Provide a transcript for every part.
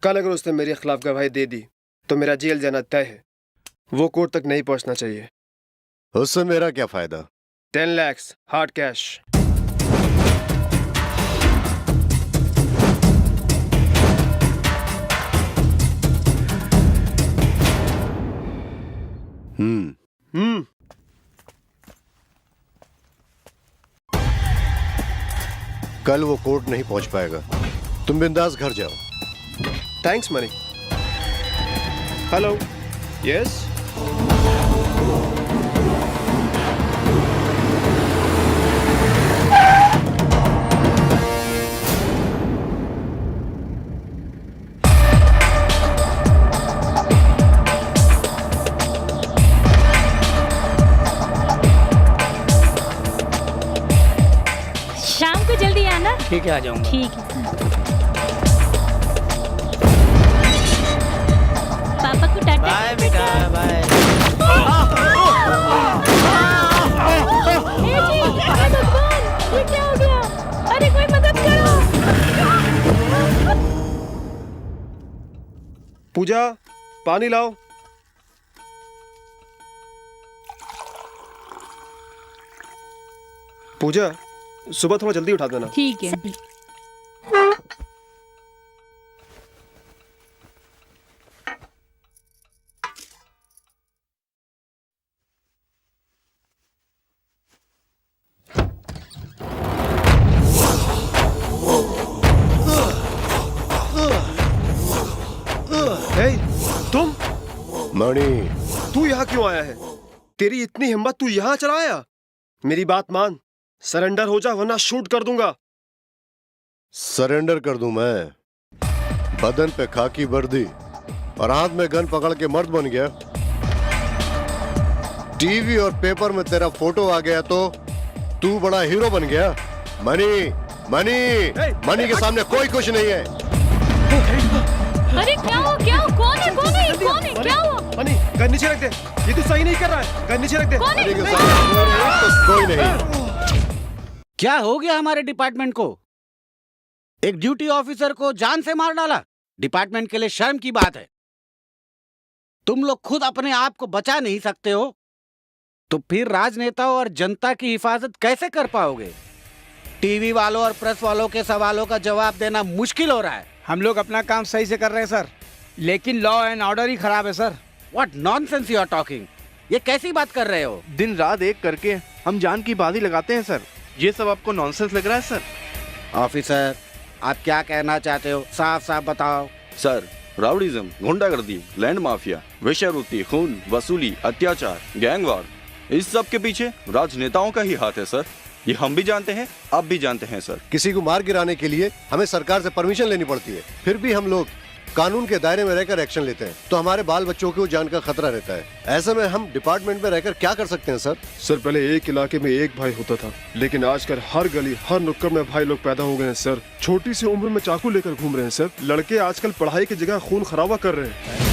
कल अगर उसने मेरे खिलाफ गवाही दे दी तो मेरा जेल जाना तय है। वो कोर्ट तक नहीं पहुंचना चाहिए। उससे मेरा क्या फायदा? 10 लाख हार्ड कैश। कल वो कोर्ट नहीं पहुंच पाएगा। तुम बिंदास घर जाओ। Thanks money. हेलो। यस। शाम को जल्दी आना। ठीक है, आ जाऊंगा। ठीक है। पापा को टाटा। बाय बेटा, बाय। भगवान, ये क्या हो गया? अरे कोई मदद करो। पूजा, पानी लाओ। पूजा, सुबह थोड़ा जल्दी उठा देना। ठीक है। हे, तुम? मणि, तू यहाँ क्यों आया है? तेरी इतनी हिम्मत, तू यहाँ चला आया? मेरी बात मान, सरेंडर हो जा वरना शूट कर दूंगा। सरेंडर कर दूं मैं? बदन पे खाकी वर्दी और हाथ में गन पकड़ के मर्द बन गया। टीवी और पेपर में तेरा फोटो आ गया तो तू बड़ा हीरो बन गया। मणि, मणि, मणि के सामने कोई कुछ नहीं है। अरे क्या हो? कौन है? क्या हुआ? मनी, गन नीचे रख दे। ये तू सही नहीं कर रहा है। गन नीचे रख दे। मणि के सामने कोई नहीं। क्या हो गया हमारे डिपार्टमेंट को? एक ड्यूटी ऑफिसर को जान से मार डाला। डिपार्टमेंट के लिए शर्म की बात है। तुम लोग खुद अपने आप को बचा नहीं सकते हो तो फिर राजनेताओं और जनता की हिफाजत कैसे कर पाओगे? टीवी वालों और प्रेस वालों के सवालों का जवाब देना मुश्किल हो रहा है। हम लोग अपना काम सही से कर रहे हैं सर, लेकिन लॉ एंड ऑर्डर ही खराब है sir. What nonsense you are talking? ये कैसी बात कर रहे हो? दिन रात एक करके हम जान की बाजी लगाते हैं सर। ये सब आपको नॉनसेंस लग रहा है सर? ऑफिसर, आप क्या कहना चाहते हो? साफ साफ बताओ। सर, राउडीज्म, गुंडागर्दी, लैंड माफिया, वेश्यावृत्ति, खून, वसूली, अत्याचार, गैंगवार, इस सब के पीछे राजनेताओं का ही हाथ है सर। ये हम भी जानते हैं, आप भी जानते हैं सर। किसी को मार गिराने के लिए हमें सरकार से परमिशन लेनी पड़ती है, फिर भी हम लोग कानून के दायरे में रहकर एक्शन लेते हैं तो हमारे बाल बच्चों को जान का खतरा रहता है। ऐसे में हम डिपार्टमेंट में रहकर क्या कर सकते हैं सर? सर, पहले एक इलाके में एक भाई होता था, लेकिन आजकल हर गली हर नुक्कड़ में भाई लोग पैदा हो गए हैं सर। छोटी सी उम्र में चाकू लेकर घूम रहे हैं सर। लड़के आजकल पढ़ाई की जगह खून खराबा कर रहे हैं।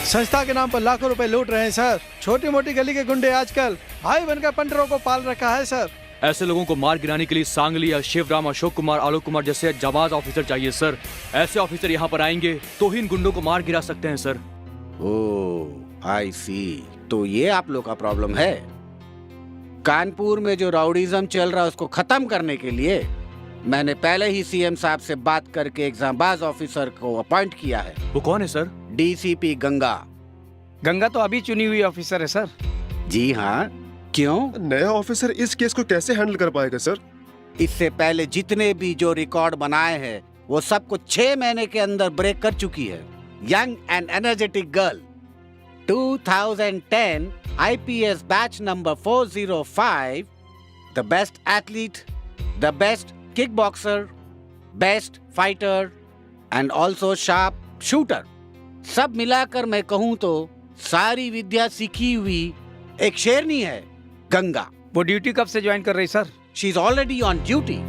संस्था के नाम पर लाखों रुपए लूट रहे हैं सर। छोटी मोटी गली के गुंडे आजकल भाई बनकर पंडरों को पाल रखा है सर। ऐसे लोगों को मार गिराने के लिए सांगली या शिवराम, अशोक कुमार, आलोक कुमार जैसे जाबाज ऑफिसर चाहिए सर। ऐसे ऑफिसर यहाँ पर आएंगे तो ही इन गुंडों को मार गिरा सकते हैं सर। ओह, आई सी। तो ये आप लोग का प्रॉब्लम है। कानपुर में जो राउडीज्म चल रहा है उसको खत्म करने के लिए मैंने पहले ही सीएम साहब से बात करके एक जाबाज ऑफिसर को अपॉइंट किया है। वो कौन है सर? डीसीपी गंगा। गंगा तो अभी चुनी हुई ऑफिसर है सर। जी हाँ, क्यों? नया ऑफिसर इस केस को कैसे हैंडल कर पाएगा सर? इससे पहले जितने भी जो रिकॉर्ड बनाए हैं वो सब कुछ 6 महीने के अंदर ब्रेक कर चुकी है। Young and energetic girl, 2010 IPS batch number 405, the best athlete, the best kick boxer, best fighter and also sharp shooter. सब मिलाकर मैं कहूँ तो सारी विद्या सीखी हुई एक शेरनी है गंगा। वो ड्यूटी कब से ज्वाइन कर रही sir? She is already on duty.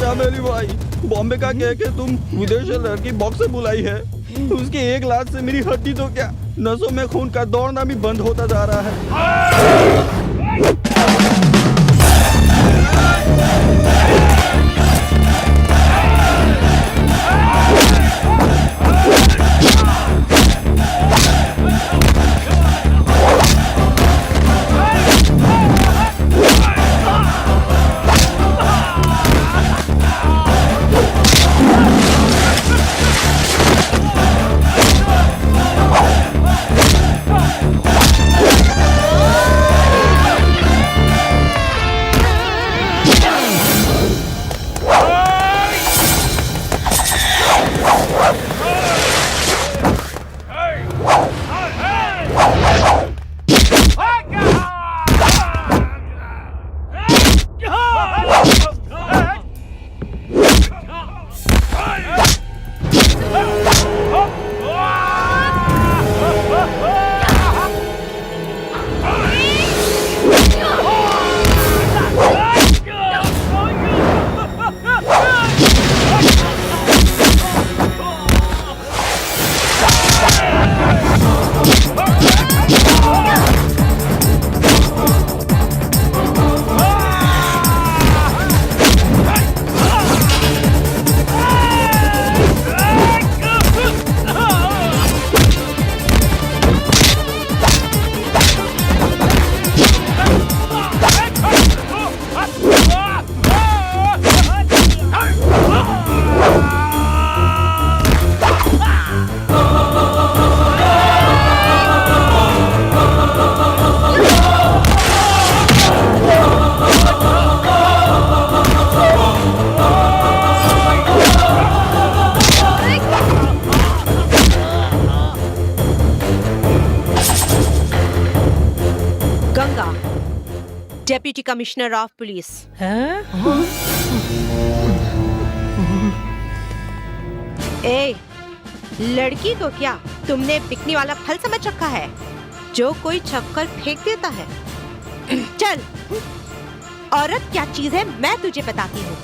मेरी भाई, बॉम्बे का कह के तुम विदेश से लड़की बॉक्स से बुलाई है, उसकी एक लात से मेरी हड्डी तो क्या नसों में खून का दौड़ना भी बंद होता जा रहा है। Deputy commissioner of police. ए, लड़की को क्या तुमने बिकने वाला फल समझ रखा है जो कोई छक्कर फेंक देता है? चल, औरत क्या चीज है मैं तुझे बताती हूँ।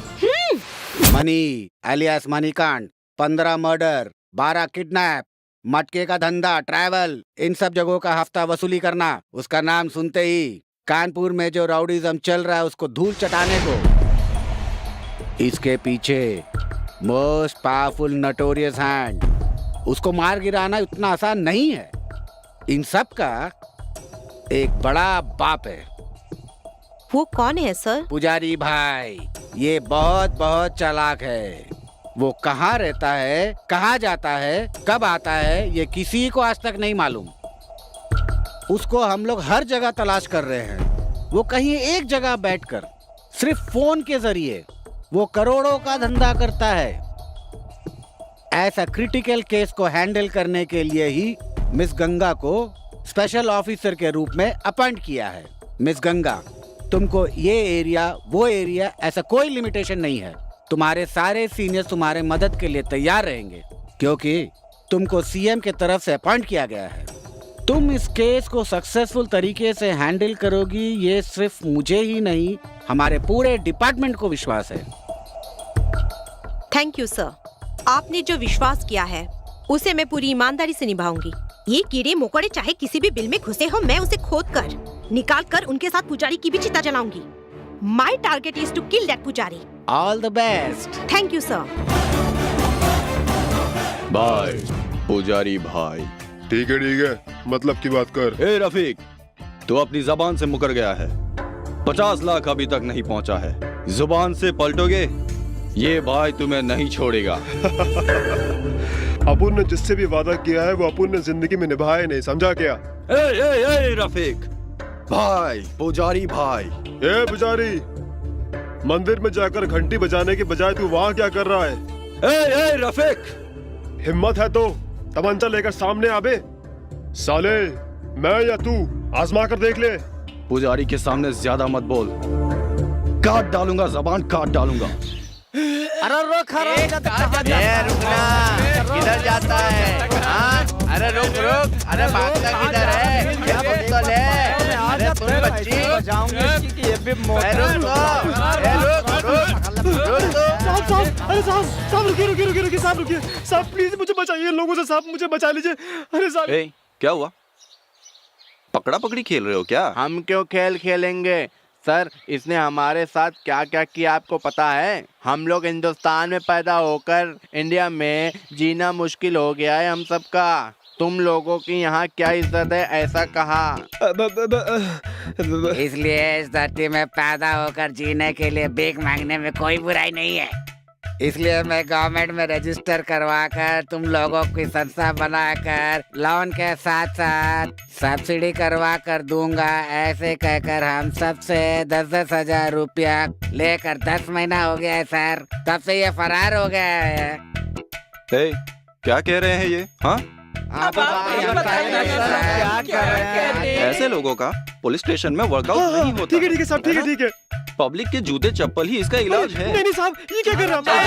मनी एलियास मनी कांड, 15 मर्डर, 12 किडनैप, मटके का धंधा, ट्रैवल, इन सब जगहों का हफ्ता वसूली करना। उसका नाम सुनते ही कानपुर में जो राउडीज़म चल रहा है उसको धूल चटाने को। इसके पीछे मोस्ट पावरफुल नोटोरियस हैंड, उसको मार गिराना उतना आसान नहीं है। इन सब का एक बड़ा बाप है। वो कौन है सर? पुजारी भाई। ये बहुत बहुत चालाक है। वो कहाँ रहता है, कहाँ जाता है, कब आता है, ये किसी को आज तक नहीं मालूम। उसको हम लोग हर जगह तलाश कर रहे हैं। वो कहीं एक जगह बैठकर सिर्फ फोन के जरिए वो करोड़ों का धंधा करता है। ऐसा क्रिटिकल केस को हैंडल करने के लिए ही मिस गंगा को स्पेशल ऑफिसर के रूप में अपॉइंट किया है। मिस गंगा, तुमको ये एरिया वो एरिया ऐसा कोई लिमिटेशन नहीं है। तुम्हारे सारे सीनियर्स तुम्हारे मदद के लिए तैयार रहेंगे क्योंकि तुमको सीएम के तरफ से अपॉइंट किया गया है। तुम इस केस को सक्सेसफुल तरीके से हैंडल करोगी, ये सिर्फ मुझे ही नहीं हमारे पूरे डिपार्टमेंट को विश्वास है। Thank you sir. आपने जो विश्वास किया है उसे मैं पूरी ईमानदारी से निभाऊंगी। ये कीड़े मकोड़े चाहे किसी भी बिल में घुसे हो, मैं उसे खोद कर निकाल कर उनके साथ पुजारी की भी चिता जलाऊंगी। My target is to kill that pujari. All the best. Thank you sir. Bye पुजारी भाई। ठीक है, मतलब की बात कर। ए रफीक, तू अपनी जबान से मुकर गया है। 50 लाख अभी तक नहीं पहुंचा है। जुबान से पलटोगे, ये भाई तुम्हें नहीं छोड़ेगा। अपुन ने जिससे भी वादा किया है वो अपुन ने जिंदगी में निभाया नहीं, समझा क्या? ए रफीक भाई, पुजारी भाई। ए पुजारी, मंदिर में जाकर घंटी बजाने के बजाय तू वहाँ क्या कर रहा है? ए रफीक, हिम्मत है तो तमंचा लेकर सामने आबे। साले, मैं या तू आजमा कर देख ले। पुजारी के सामने ज्यादा मत बोल, काट डालूंगा, जबान काट डालूंगा। अरे रुक किधर जाता है? हाँ? अरे रुक, अरे भागता किधर है? क्या बोतल है? अरे तुम बच्ची साहब रुकिए साहब रुकिए साहब प्लीज मुझे बचाइए लोगों से साहब मुझे बचा लीजिए अरे साहब ए, क्या हुआ? पकड़ा पकड़ी खेल रहे हो क्या? हम क्यों खेल खेलेंगे सर, इसने हमारे साथ क्या क्या किया आपको पता है? हम लोग हिंदुस्तान में पैदा होकर इंडिया में जीना मुश्किल हो गया है हम सबका। तुम लोगों की यहाँ क्या इज्जत है ऐसा कहा। इसलिए इस धरती में पैदा होकर जीने के लिए भीख मांगने में कोई बुराई नहीं है। इसलिए मैं गवर्नमेंट में रजिस्टर करवाकर तुम लोगों की संस्था बनाकर लोन के साथ साथ सब्सिडी करवा कर दूंगा। ऐसे कहकर हम सबसे 10-10 हजार रुपया लेकर 10 महीना हो गया है सर, तब से ये फरार हो गया है। ए, क्या कह रहे हैं ये? हाँ, ऐसे लोगों का पुलिस स्टेशन में वर्कआउट नहीं होता। ठीक है साहब ठीक है। पब्लिक के जूते चप्पल ही इसका इलाज है। नहीं साहब ये क्या कर रहा है?